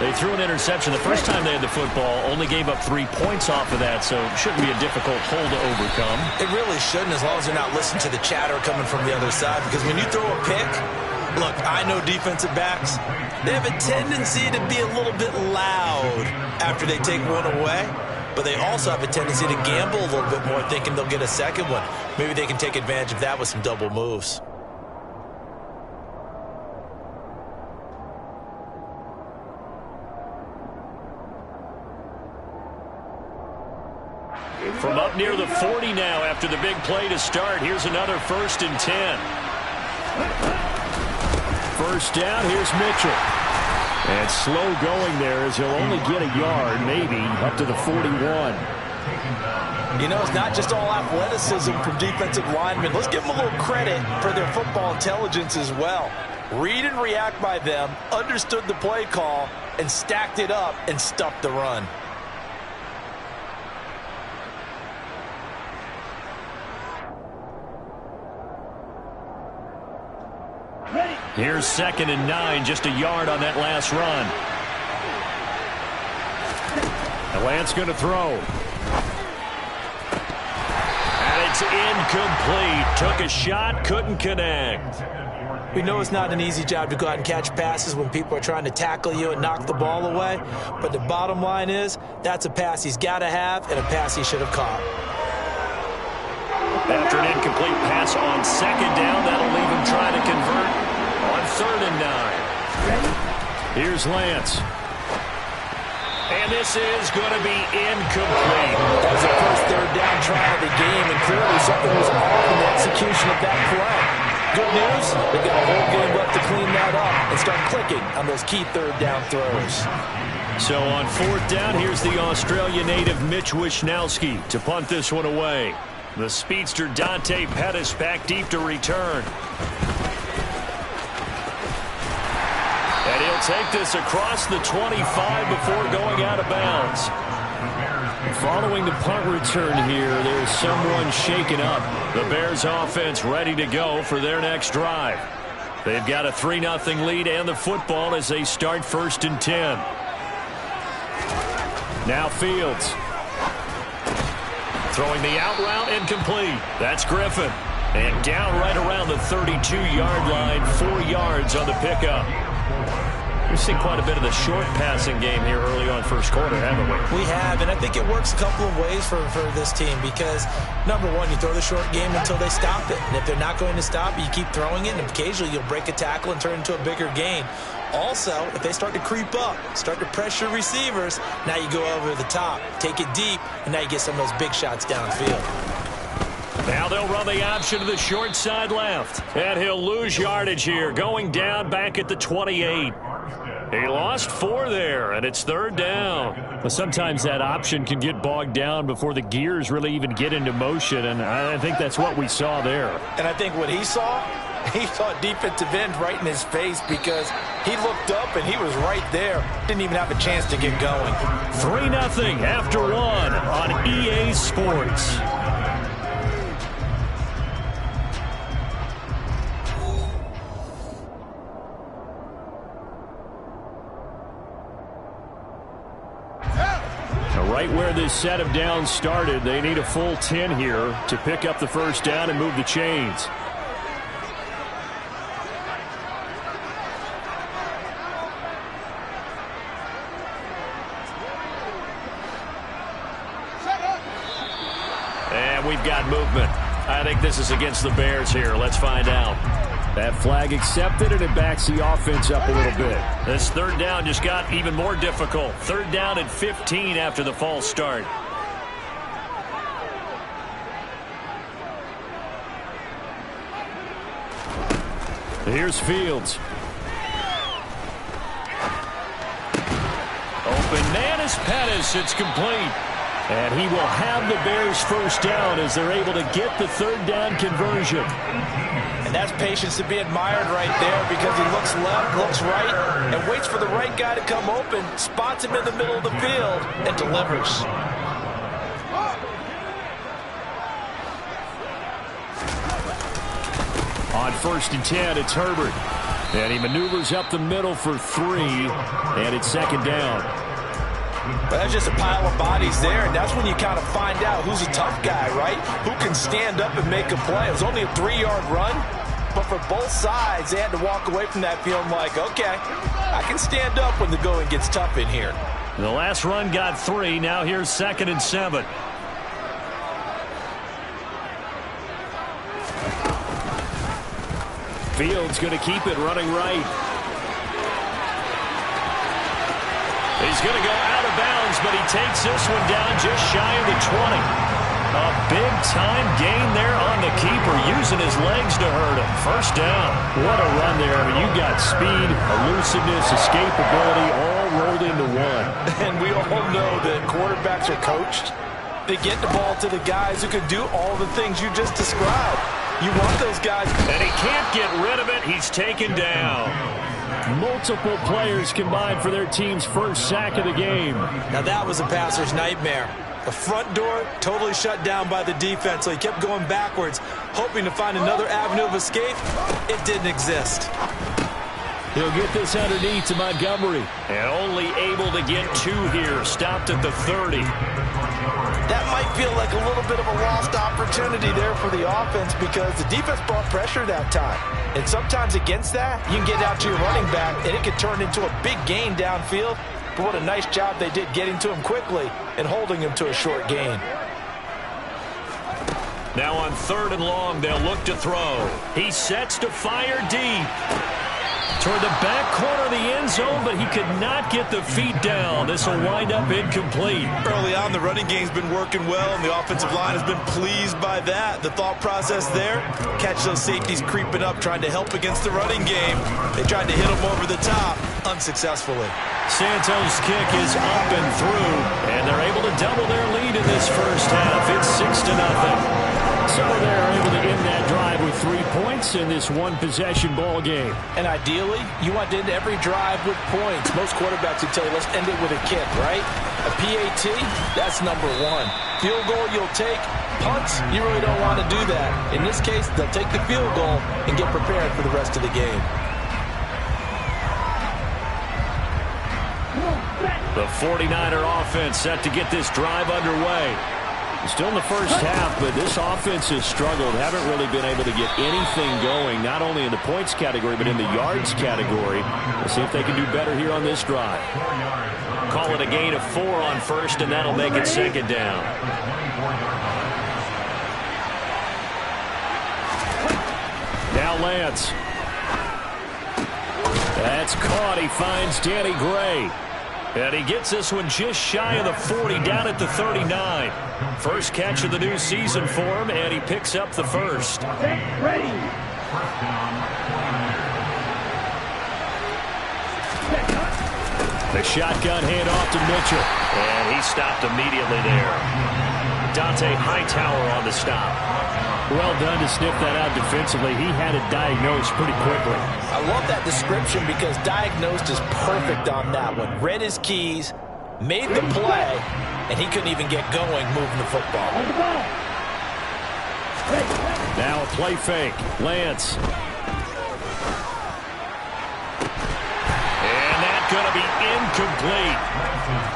They threw an interception the first time they had the football, only gave up 3 points off of that, so it shouldn't be a difficult hole to overcome. It really shouldn't, as long as they're not listening to the chatter coming from the other side, because when you throw a pick, look, I know defensive backs, they have a tendency to be a little bit loud after they take one away, but they also have a tendency to gamble a little bit more, thinking they'll get a second one. Maybe they can take advantage of that with some double moves. From up near the 40 now after the big play to start. Here's another 1st and 10. First down, here's Mitchell. And slow going there as he'll only get a yard, maybe, up to the 41. You know, it's not just all athleticism from defensive linemen. Let's give them a little credit for their football intelligence as well. Read and react by them, understood the play call, and stacked it up and stuffed the run. Here's 2nd and 9, just a yard on that last run. The Lance going to throw. And it's incomplete. Took a shot, couldn't connect. We know it's not an easy job to go out and catch passes when people are trying to tackle you and knock the ball away. But the bottom line is, that's a pass he's got to have and a pass he should have caught. After an incomplete pass on 2nd down, that'll leave him trying to convert on 3rd and 9. Here's Lance. And this is going to be incomplete. That was the first 3rd down try of the game, and clearly something was off in the execution of that play. Good news, they've got a whole game left to clean that up and start clicking on those key 3rd down throws. So on 4th down, here's the Australia native Mitch Wishnowski to punt this one away. The speedster Dante Pettis back deep to return. And he'll take this across the 25 before going out of bounds. Following the punt return here, there's someone shaken up. The Bears offense ready to go for their next drive. They've got a 3-0 lead and the football as they start 1st and 10. Now Fields. Throwing the out route incomplete. That's Griffin. And down right around the 32-yard line, 4 yards on the pickup. We've seen quite a bit of the short passing game here early on 1st quarter, haven't we? We have, and I think it works a couple of ways for this team because, number one, you throw the short game until they stop it. And if they're not going to stop it, you keep throwing it, and occasionally you'll break a tackle and turn it into a bigger gain. Also, if they start to creep up, start to pressure receivers, now you go over the top, take it deep, and now you get some of those big shots downfield. Now they'll run the option to the short side left. And he'll lose yardage here, going down back at the 28. He lost 4 there, and it's 3rd down. Well, sometimes that option can get bogged down before the gears really even get into motion, and I think that's what we saw there. And I think what he saw a defensive end right in his face because he looked up and he was right there. Didn't even have a chance to get going. 3-0 after 1 on EA Sports. Right where this set of downs started, they need a full 10 here to pick up the 1st down and move the chains. And we've got movement. I think this is against the Bears here. Let's find out. That flag accepted, and it backs the offense up a little bit. This 3rd down just got even more difficult. 3rd down and 15 after the false start. Here's Fields. Open man is Pettis. It's complete. And he will have the Bears' 1st down as they're able to get the 3rd down conversion. And that's patience to be admired right there because he looks left, looks right, and waits for the right guy to come open, spots him in the middle of the field, and delivers. On 1st and 10, it's Herbert. And he maneuvers up the middle for 3, and it's second down. But that's just a pile of bodies there, and that's when you kind of find out who's a tough guy, right? Who can stand up and make a play. It was only a 3-yard run, but for both sides, they had to walk away from that feeling like, okay, I can stand up when the going gets tough in here. The last run got 3. Now here's 2nd and 7. Fields going to keep it running right. He's going to go out of bounds, but he takes this one down just shy of the 20. A big-time gain there on the keeper, using his legs to hurt him. First down. What a run there. I mean, you got speed, elusiveness, escapability, all rolled into one. And we all know that quarterbacks are coached. They get the ball to the guys who can do all the things you just described. You want those guys. And he can't get rid of it. He's taken down. Multiple players combined for their team's first sack of the game. Now that was a passer's nightmare. The front door totally shut down by the defense, so he kept going backwards, hoping to find another avenue of escape. It didn't exist. He'll get this underneath to Montgomery. And only able to get 2 here. Stopped at the 30. That might feel like a little bit of a lost opportunity there for the offense because the defense brought pressure that time. And sometimes against that, you can get out to your running back, and it can turn into a big gain downfield. But what a nice job they did getting to him quickly and holding him to a short gain. Now on 3rd and long, they'll look to throw. He sets to fire deep. Toward the back corner of the end zone, but he could not get the feet down. This will wind up incomplete. Early on, the running game's been working well, and the offensive line has been pleased by that. The thought process there, catch those safeties creeping up, trying to help against the running game. They tried to hit them over the top, unsuccessfully. Santos' kick is up and through, and they're able to double their lead in this first half. It's 6-0. So they're able to end that drive with 3 points in this one-possession ball game. And ideally, you want to end every drive with points. Most quarterbacks would tell you, let's end it with a kick, right? A PAT, that's number 1. Field goal, you'll take. Punts, you really don't want to do that. In this case, they'll take the field goal and get prepared for the rest of the game. The 49er offense set to get this drive underway. Still in the first half, but this offense has struggled. Haven't really been able to get anything going, not only in the points category, but in the yards category. We'll see if they can do better here on this drive. Call it a gain of 4 on 1st, and that'll make it 2nd down. Now Lance. That's caught. He finds Danny Gray. And he gets this one just shy of the 40, down at the 39. First catch of the new season for him, and he picks up the first. Ready. The shotgun handoff to Mitchell. And he stopped immediately there. Dante Hightower on the stop. Well done to sniff that out defensively. He had it diagnosed pretty quickly. I love that description because diagnosed is perfect on that one. Read his keys, made the play, and he couldn't even get going moving the football. Now a play fake. Lance. And that's going to be incomplete.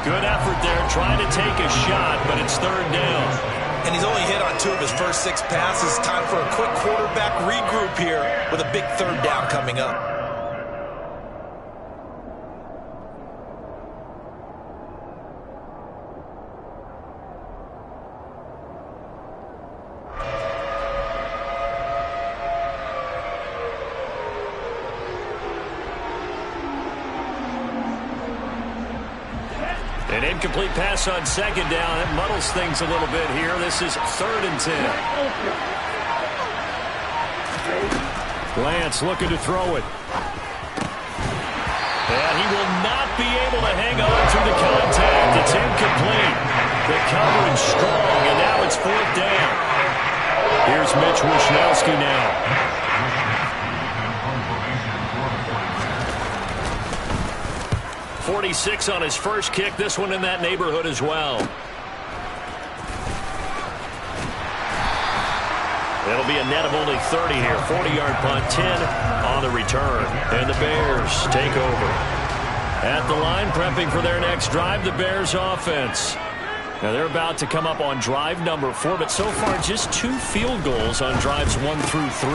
Good effort there trying to take a shot, but it's 3rd down. And he's only hit on 2 of his first 6 passes. Time for a quick quarterback regroup here with a big 3rd down coming up. An incomplete pass on 2nd down. It muddles things a little bit here. This is 3rd and 10. Lance looking to throw it. And he will not be able to hang on through the contact. It's incomplete. The coverage strong, and now it's 4th down. Here's Mitch Wishnowski now. 46 on his first kick. This one in that neighborhood as well. It'll be a net of only 30 here. 40-yard punt, 10 on the return. And the Bears take over. At the line, prepping for their next drive, the Bears offense. Now they're about to come up on drive number 4, but so far just 2 field goals on drives 1 through 3.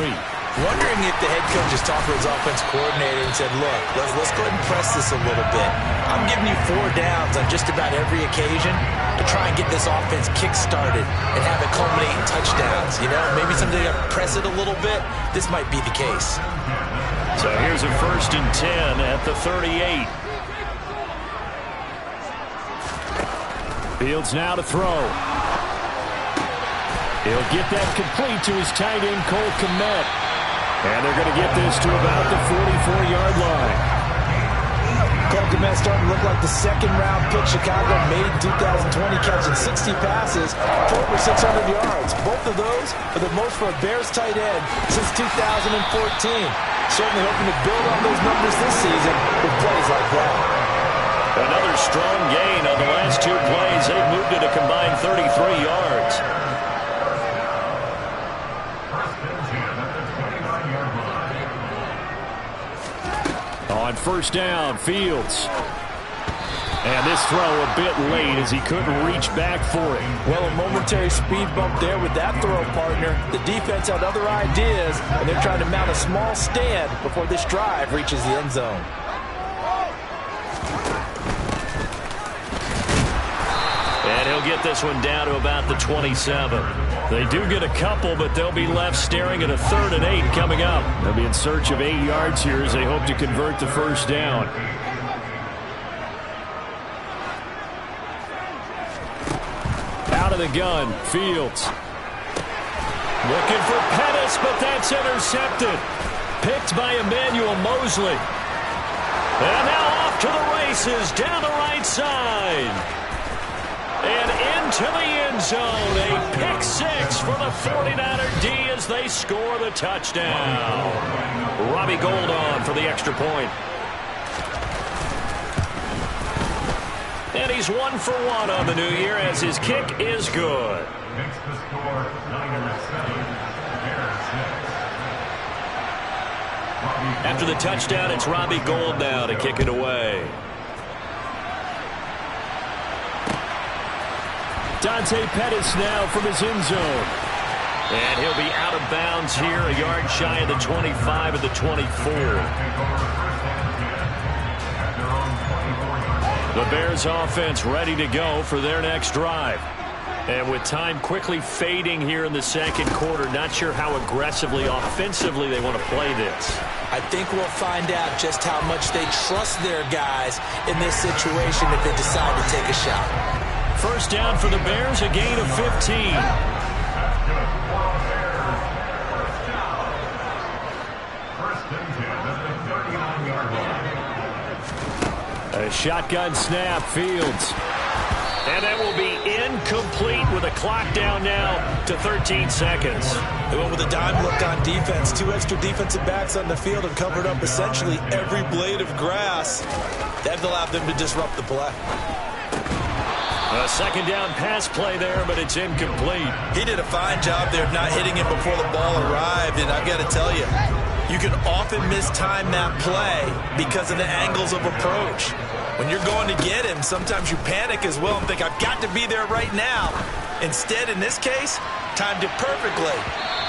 Wondering if the head coach has talked to his offense coordinator and said, look, let's go ahead and press this a little bit. I'm giving you 4 downs on just about every occasion to try and get this offense kick-started and have it culminate in touchdowns. You know, maybe someday I press it a little bit. This might be the case. So here's a 1st and 10 at the 38. Fields now to throw. He'll get that complete to his tight end, Cole Kmet. And they're going to get this to about the 44-yard line. Cole Kmet starting to look like the second-round pick Chicago made in 2020, catching 60 passes for over 600 yards. Both of those are the most for a Bears tight end since 2014. Certainly hoping to build on those numbers this season with plays like that. Another strong gain on the last 2 plays. They've moved it a combined 33 yards. On 1st down, Fields. And this throw a bit late as he couldn't reach back for it. Well, a momentary speed bump there with that throw, partner. The defense had other ideas, and they're trying to mount a small stand before this drive reaches the end zone. And he'll get this one down to about the 27. They do get a couple, but they'll be left staring at a 3rd and 8 coming up. They'll be in search of 8 yards here as they hope to convert the 1st down. Out of the gun, Fields. Looking for Pettis, but that's intercepted. Picked by Emmanuel Mosley. And now off to the races, down the right side. And into the end zone, a pick 6 for the 49er D as they score the touchdown. Robbie Gould on for the extra point. And he's 1 for 1 on the new year as his kick is good. After the touchdown, it's Robbie Gould now to kick it away. Dante Pettis now from his end zone. And he'll be out of bounds here, a yard shy of the 25 of the 24. The Bears offense ready to go for their next drive. And with time quickly fading here in the 2nd quarter, not sure how aggressively, offensively they want to play this. I think we'll find out just how much they trust their guys in this situation if they decide to take a shot. 1st down for the Bears, a gain of 15. A shotgun snap, Fields. And that will be incomplete with a clock down now to 13 seconds. They went with a dime look on defense. 2 extra defensive backs on the field and covered up essentially every blade of grass. That allowed them to disrupt the play. A 2nd down pass play there, but it's incomplete. He did a fine job there of not hitting him before the ball arrived, and I've got to tell you, you can often mistime that play because of the angles of approach. When you're going to get him, sometimes you panic as well and think, I've got to be there right now. Instead, in this case, timed it perfectly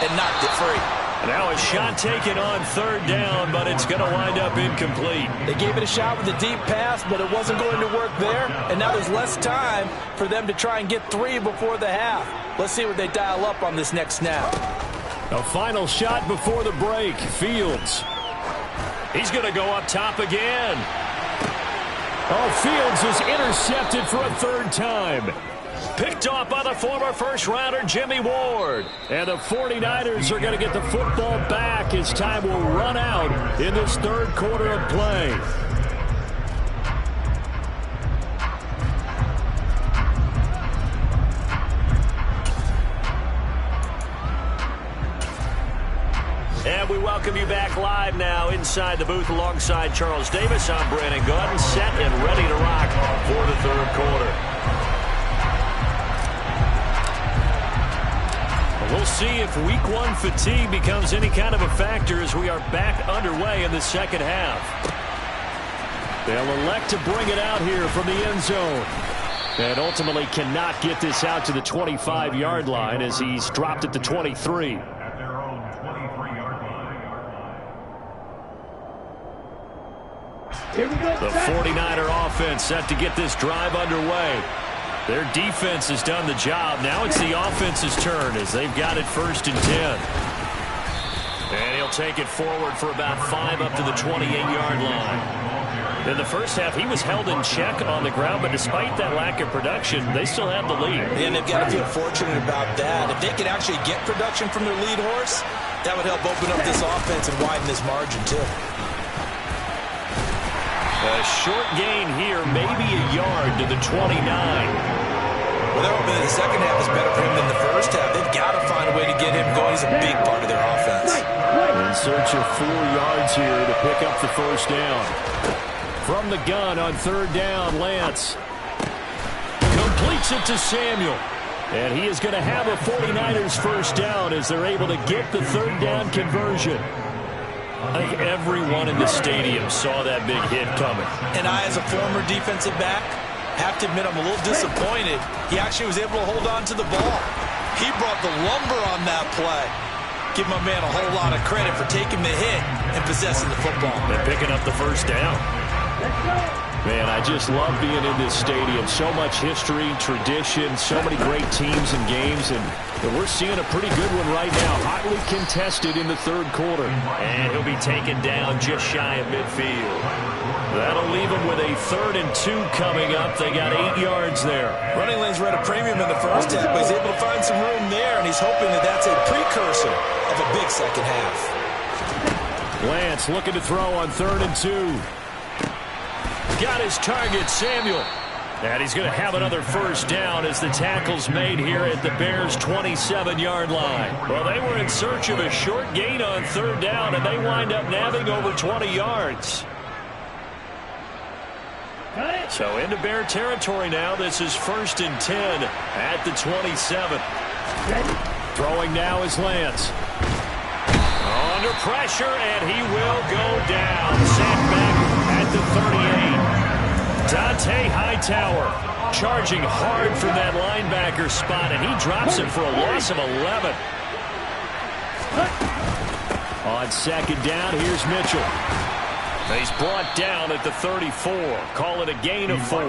and knocked it free. Now a shot taken on 3rd down, but it's going to wind up incomplete. They gave it a shot with a deep pass, but it wasn't going to work there. And now there's less time for them to try and get 3 before the half. Let's see what they dial up on this next snap. A final shot before the break. Fields. He's going to go up top again. Oh, Fields is intercepted for a 3rd time. Picked off by the former first-rounder Jimmy Ward. And the 49ers are going to get the football back as time will run out in this 3rd quarter of play. And we welcome you back live now inside the booth alongside Charles Davis. I'm Brandon Gaudin, set and ready to rock for the 3rd quarter. We'll We'll see if week one fatigue becomes any kind of a factor as we are back underway in the second half. They'll elect to bring it out here from the end zone. And ultimately cannot get this out to the 25-yard line as he's dropped at the 23. The 49er offense set to get this drive underway. Their defense has done the job. Now it's the offense's turn as they've got it 1st and 10. And he'll take it forward for about 5 up to the 28-yard line. In the first half, he was held in check on the ground, but despite that lack of production, they still have the lead. And they've got to feel fortunate about that. If they could actually get production from their lead horse, that would help open up this offense and widen this margin, too. A short gain here, maybe a yard to the 29. Well, they're hoping that the second half is better for him than the first half. They've got to find a way to get him going. He's a big part of their offense. In search of 4 yards here to pick up the first down. From the gun on 3rd down, Lance completes it to Samuel. And he is going to have a 49ers first down as they're able to get the 3rd down conversion. I think everyone in the stadium saw that big hit coming. And I, as a former defensive back, have to admit I'm a little disappointed. He actually was able to hold on to the ball. He brought the lumber on that play. Give my man a whole lot of credit for taking the hit and possessing the football. And picking up the first down. Man, I just love being in this stadium. So much history, tradition, so many great teams and games, and we're seeing a pretty good one right now. Hotly contested in the 3rd quarter. And he'll be taken down just shy of midfield. That'll leave him with a 3rd and 2 coming up. They got 8 yards there. Running lanes were at a premium in the first half, but he's able to find some room there, and he's hoping that that's a precursor of a big second half. Lance looking to throw on 3rd and 2. Got his target, Samuel. And he's going to have another first down as the tackle's made here at the Bears' 27-yard line. Well, they were in search of a short gain on 3rd down, and they wind up nabbing over 20 yards. So into Bear territory now. This is 1st and 10 at the 27. Throwing now is Lance. Under pressure, and he will go down. Sacked back at the 38. Dante Hightower charging hard from that linebacker spot, and he drops him for a loss of 11. On 2nd down, here's Mitchell. He's brought down at the 34. Call it a gain of 4.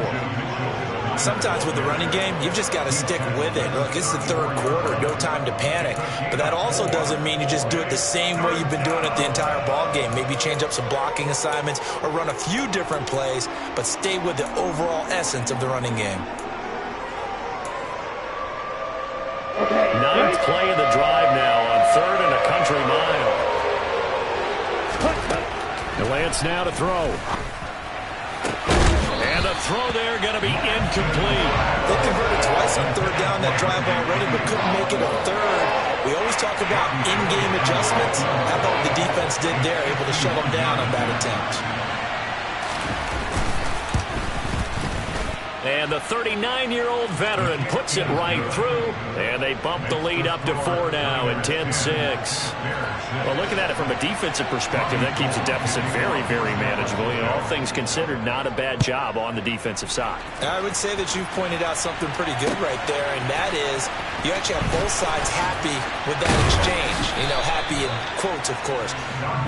Sometimes with the running game, you've just got to stick with it. Look, it's the 3rd quarter, no time to panic. But that also doesn't mean you just do it the same way you've been doing it the entire ball game. Maybe change up some blocking assignments or run a few different plays, but stay with the overall essence of the running game. 9th play of the drive now on 3rd and a country mile. Lance now to throw. And the throw there going to be incomplete. They converted twice on 3rd down that drive already, but couldn't make it a 3rd. We always talk about in-game adjustments. How about what the defense did there, able to shut them down on that attempt. And the 39-year-old veteran puts it right through. And they bump the lead up to 4 now at 10-6. Well, looking at it from a defensive perspective, that keeps the deficit very, very manageable. You know, all things considered, not a bad job on the defensive side. I would say that you've pointed out something pretty good right there, and that is you actually have both sides happy with that exchange. You know, happy in quotes, of course.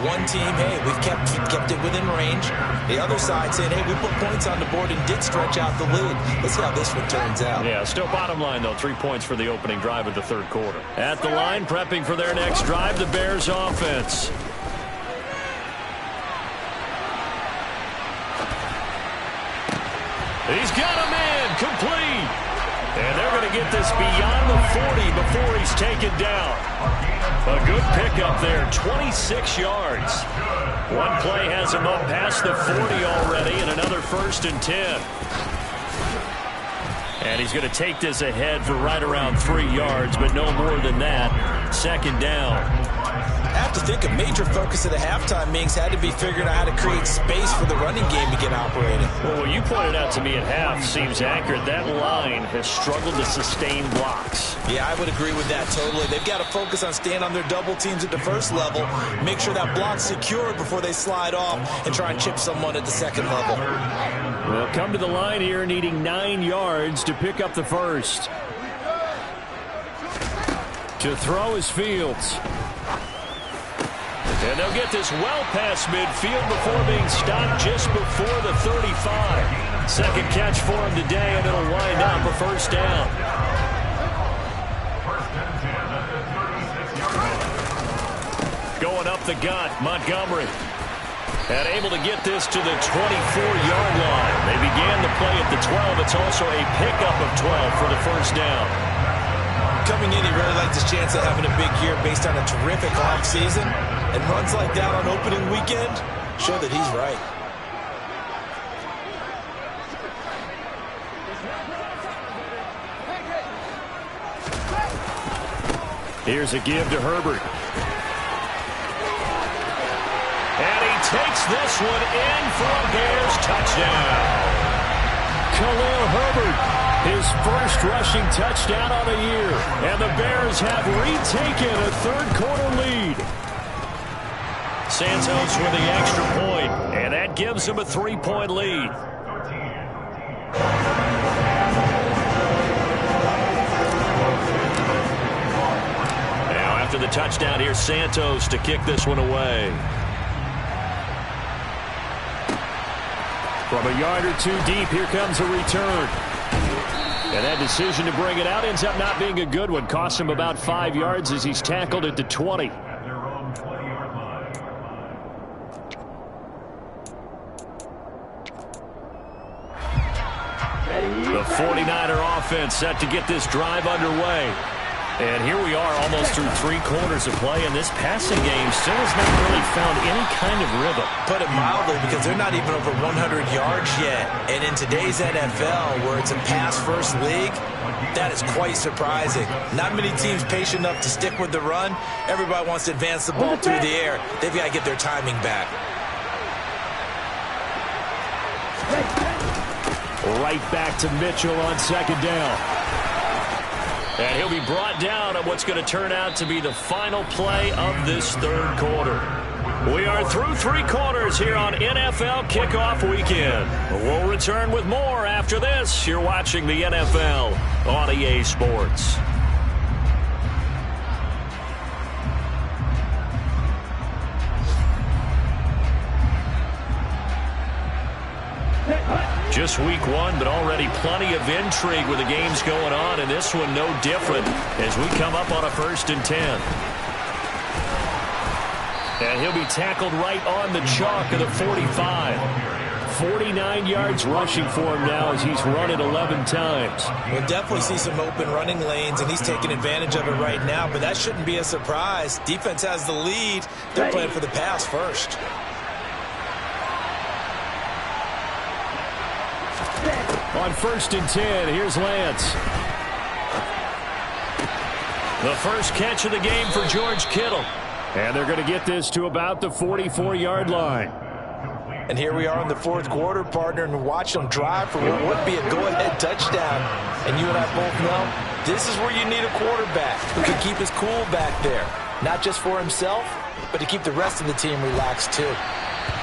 One team, hey, we've kept it within range. The other side saying, hey, we put points on the board and did stretch out the lead. Let's see how this one turns out. Yeah, still bottom line, though, 3 points for the opening drive of the 3rd quarter. At the line, prepping for their next drive, the Bears offense. He's got a man, complete. And they're going to get this beyond the 40 before he's taken down. A good pickup there, 26 yards. One play has him up past the 40 already, and another 1st and 10. And he's going to take this ahead for right around 3 yards, but no more than that. 2nd down. I have to think a major focus of the halftime meetings had to be figuring out how to create space for the running game to get operating. Well, what you pointed out to me at half seems accurate. That line has struggled to sustain blocks. Yeah, I would agree with that totally. They've got to focus on staying on their double teams at the first level, make sure that block's secured before they slide off and try and chip someone at the second level. Well, come to the line here needing 9 yards to pick up the first. To throw is Fields. And they'll get this well past midfield before being stopped just before the 35. Second catch for him today, and it'll wind up a first down. Going up the gut, Montgomery. And able to get this to the 24-yard line. They began the play at the 12. It's also a pickup of 12 for the first down. Coming in, he really liked his chance of having a big year based on a terrific offseason. And runs like that on opening weekend show that he's right. Here's a give to Herbert. And he takes this one in for a Bears touchdown. Khalil Herbert, his first rushing touchdown of the year. And the Bears have retaken a third-quarter lead. Santos with the extra point, and that gives him a 3-point lead. Now after the touchdown, here's Santos to kick this one away. From a yard or two deep, here comes a return. And that decision to bring it out ends up not being a good one. Costs him about 5 yards as he's tackled at the 20. The 49er offense set to get this drive underway. And here we are almost through 3 quarters of play, and this passing game still has not really found any kind of rhythm. Put it mildly, because they're not even over 100 yards yet. And in today's NFL, where it's a pass-first league, that is quite surprising. Not many teams patient enough to stick with the run. Everybody wants to advance the ball through the air. They've got to get their timing back. Right back to Mitchell on second down. And he'll be brought down at what's going to turn out to be the final play of this third quarter. We are through 3 quarters here on NFL Kickoff Weekend. We'll return with more after this. You're watching the NFL on EA Sports. Just week 1, but already plenty of intrigue with the games going on, and this one no different as we come up on a 1st and 10. And he'll be tackled right on the chalk of the 45. 49 yards rushing for him now as he's run it 11 times. We'll definitely see some open running lanes, and he's taking advantage of it right now, but that shouldn't be a surprise. Defense has the lead. They're playing for the pass first. On 1st and 10, here's Lance. The first catch of the game for George Kittle. And they're going to get this to about the 44-yard line. And here we are in the 4th quarter, partner, and watch them drive for what would be a go-ahead touchdown. And you and I both know this is where you need a quarterback who can keep his cool back there. Not just for himself, but to keep the rest of the team relaxed too.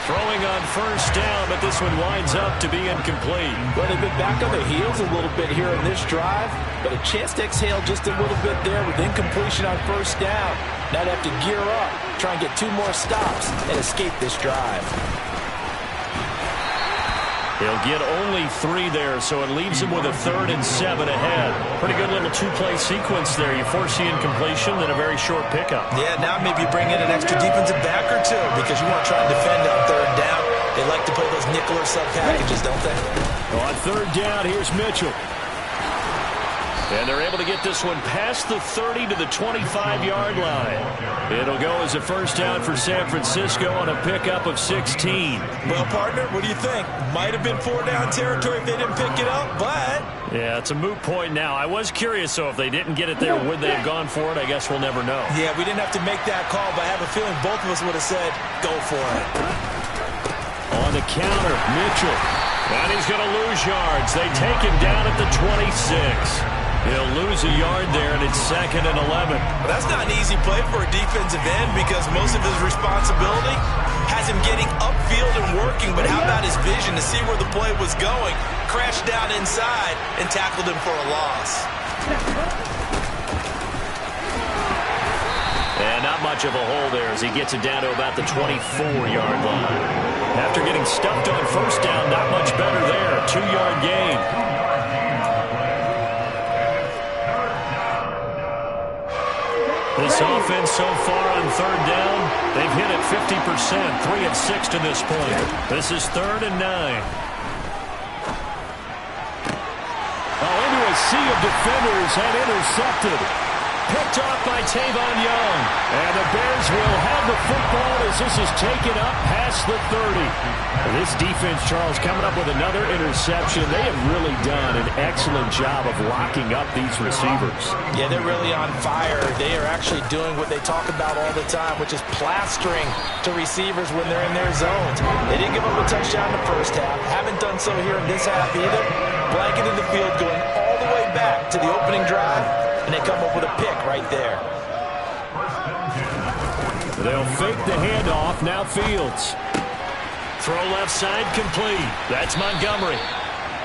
Throwing on 1st down, but this one winds up to be incomplete. Well, they've been back on their heels a little bit here in this drive, but a chance to exhale just a little bit there with incompletion on 1st down. Now they have to gear up, try and get 2 more stops, and escape this drive. He'll get only 3 there, so it leaves him with a 3rd and 7 ahead. Pretty good little 2-play sequence there. You force the incompletion, then a very short pickup. Yeah, now maybe you bring in an extra defensive back or 2 because you want to try and defend on 3rd down. They like to play those nickel or sub packages, don't they? On 3rd down, here's Mitchell. And they're able to get this one past the 30 to the 25-yard line. It'll go as a 1st down for San Francisco on a pickup of 16. Well, partner, what do you think? Might have been 4-down territory if they didn't pick it up, but Yeah, it's a moot point now. I was curious, so if they didn't get it there, would they have gone for it? I guess we'll never know. Yeah, we didn't have to make that call, but I have a feeling both of us would have said, go for it. On the counter, Mitchell. And he's going to lose yards. They take him down at the 26. He'll lose a yard there, and it's 2nd and 11. Well, that's not an easy play for a defensive end because most of his responsibility has him getting upfield and working, but how about his vision to see where the play was going, crashed down inside, and tackled him for a loss. And not much of a hole there as he gets it down to about the 24-yard line. After getting stuffed on first down, not much better there. 2-yard gain. This offense so far on 3rd down, they've hit it 50%, 3 of 6 to this point. This is 3rd and 9. Oh, into a sea of defenders and intercepted. Picked off by Tavon Young. And the Bears will have the football as this is taken up past the 30. This defense, Charles, coming up with another interception. They have really done an excellent job of locking up these receivers. Yeah, they're really on fire. They are actually doing what they talk about all the time, which is plastering to receivers when they're in their zones. They didn't give up a touchdown in the first half. Haven't done so here in this half either. Blanket in the field going all the way back to the opening drive, and they come up with a pick right there. They'll fake the handoff. Now Fields. Throw left side complete. That's Montgomery.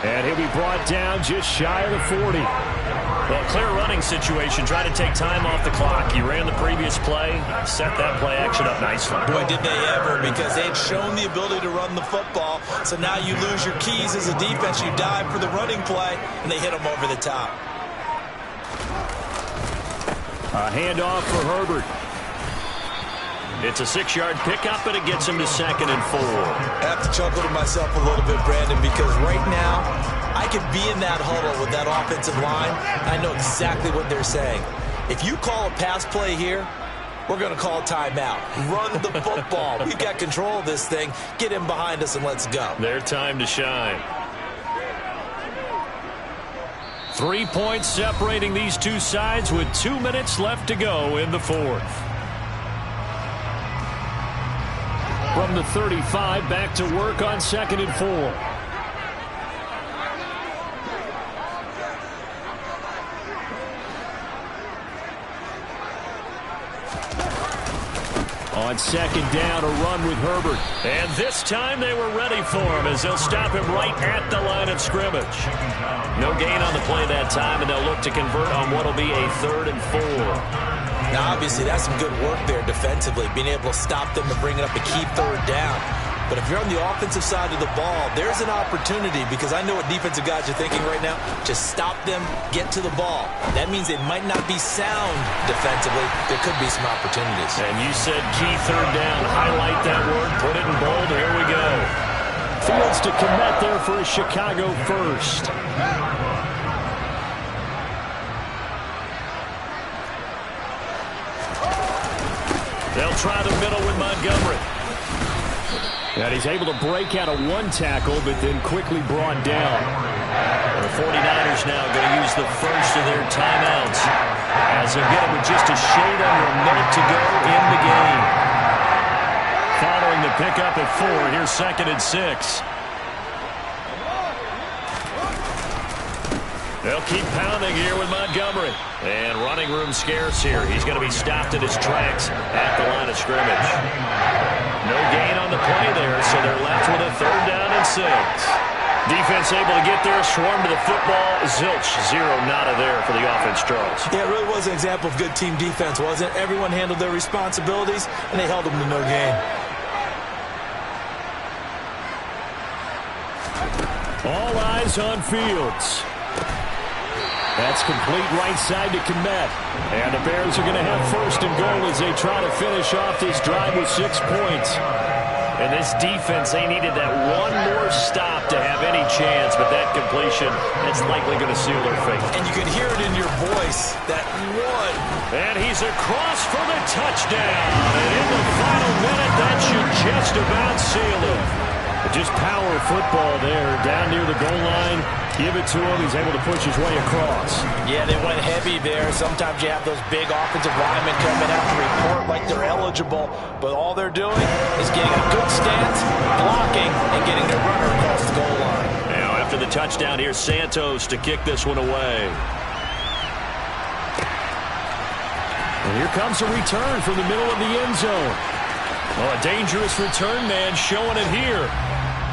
And he'll be brought down just shy of the 40. Well, clear running situation. Trying to take time off the clock. He ran the previous play. Set that play action up nicely. Boy, did they ever, because they had shown the ability to run the football. So now you lose your keys as a defense. You dive for the running play, and they hit them over the top. A handoff for Herbert. It's a 6-yard pickup, and it gets him to 2nd and 4. I have to chuckle to myself a little bit, Brandon, because right now I could be in that huddle with that offensive line. I know exactly what they're saying. If you call a pass play here, we're going to call timeout. Run the football. We've got control of this thing. Get him behind us and let's go. Their time to shine. 3 points separating these two sides with 2 minutes left to go in the 4th. From the 35, back to work on 2nd and 4. On 2nd down, a run with Herbert. And this time they were ready for him as they'll stop him right at the line of scrimmage. No gain on the play that time, and they'll look to convert on what will be a 3rd and 4. Now, obviously, that's some good work there defensively, being able to stop them and bring it up a key 3rd down. But if you're on the offensive side of the ball, there's an opportunity, because I know what defensive guys are thinking right now. Just stop them, get to the ball. That means it might not be sound defensively. There could be some opportunities. And you said key 3rd down. Highlight that word. Put it in bold. Here we go. Fields to commit there for a Chicago first. They'll try the middle with Montgomery. And he's able to break out of one tackle, but then quickly brought down. And the 49ers now going to use the first of their timeouts as they'll get it with just a shade under a minute to go in the game. Following the pickup at 4, here's 2nd and 6. They'll keep pounding here with Montgomery. And running room scarce here. He's going to be stopped in his tracks at the line of scrimmage. No gain on the play there, so they're left with a 3rd down and 6. Defense able to get there, swarm to the football. Zilch, 0 nada there for the offense, Charles. Yeah, it really was an example of good team defense, wasn't it? Everyone handled their responsibilities, and they held them to no gain. All eyes on Fields. That's complete right side to Kmet. And the Bears are going to have 1st and goal as they try to finish off this drive with 6 points. And this defense, they needed that one more stop to have any chance, but that completion, that's likely going to seal their fate. And you could hear it in your voice, that one. And he's across for the touchdown. And in the final minute, that should just about seal it. Just power football there, down near the goal line. Give it to him. He's able to push his way across. Yeah, they went heavy there. Sometimes you have those big offensive linemen coming out to report like they're eligible, but all they're doing is getting a good stance, blocking, and getting their runner across the goal line. Now, after the touchdown, here's Santos to kick this one away. And here comes a return from the middle of the end zone. Well, a dangerous return man showing it here.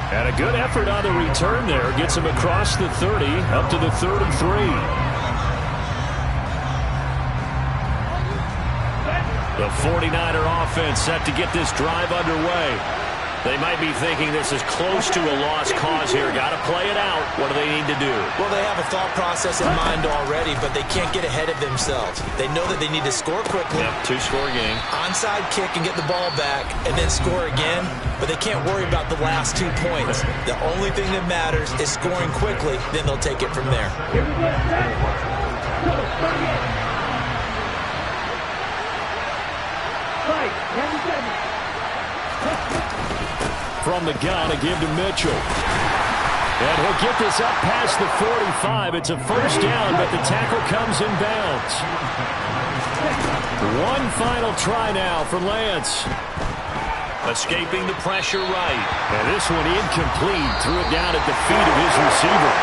And a good effort on the return there. Gets him across the 30, up to the 3rd and 3. The 49er offense set to get this drive underway. They might be thinking this is close to a lost cause here. Got to play it out. What do they need to do? Well, they have a thought process in mind already, but they can't get ahead of themselves. They know that they need to score quickly. Yep, 2-score game. Onside kick and get the ball back, and then score again. But they can't worry about the last 2 points. The only thing that matters is scoring quickly. Then they'll take it from there. From the gun, a give to Mitchell. And he'll get this up past the 45. It's a first down, but the tackle comes in bounds. One final try now for Lance. Escaping the pressure right. And this one incomplete. Threw it down at the feet of his receiver.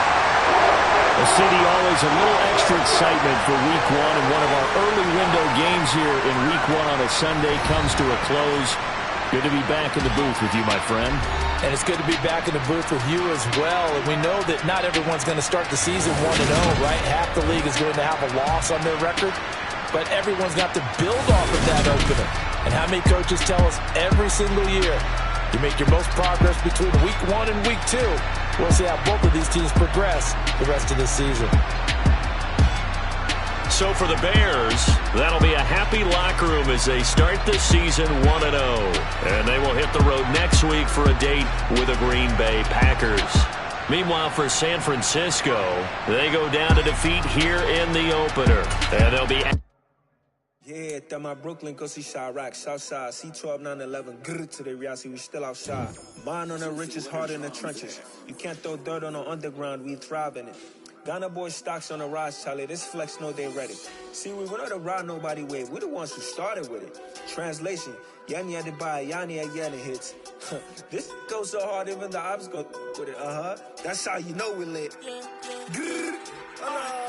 The city always a little extra excitement for week one. And one of our early window games here in week one on a Sunday comes to a close. Good to be back in the booth with you, my friend. And it's good to be back in the booth with you as well. And we know that not everyone's going to start the season 1-0, right? Half the league is going to have a loss on their record. But everyone's got to build off of that opener. And how many coaches tell us every single year, you make your most progress between week 1 and week 2. We'll see how both of these teams progress the rest of the season. So for the Bears, that'll be a happy locker room as they start the season 1-0. And they will hit the road next week for a date with the Green Bay Packers. Meanwhile, for San Francisco, they go down to defeat here in the opener. And they'll be... Yeah, that my Brooklyn, go see Chirac, Southside, C12, 911, grrr to the reality, we still outside. Mine on the riches, hard in the trenches. You can't throw dirt on the underground, we thrive in it. Ghana boys stocks on the rise, Charlie. This flex know they ready. See, we not to ride nobody wave. We the ones who started with it. Translation: Yanni had to buy Yanni at Yanni hits. This goes so hard, even the ops go with it. That's how you know we lit. Grrr.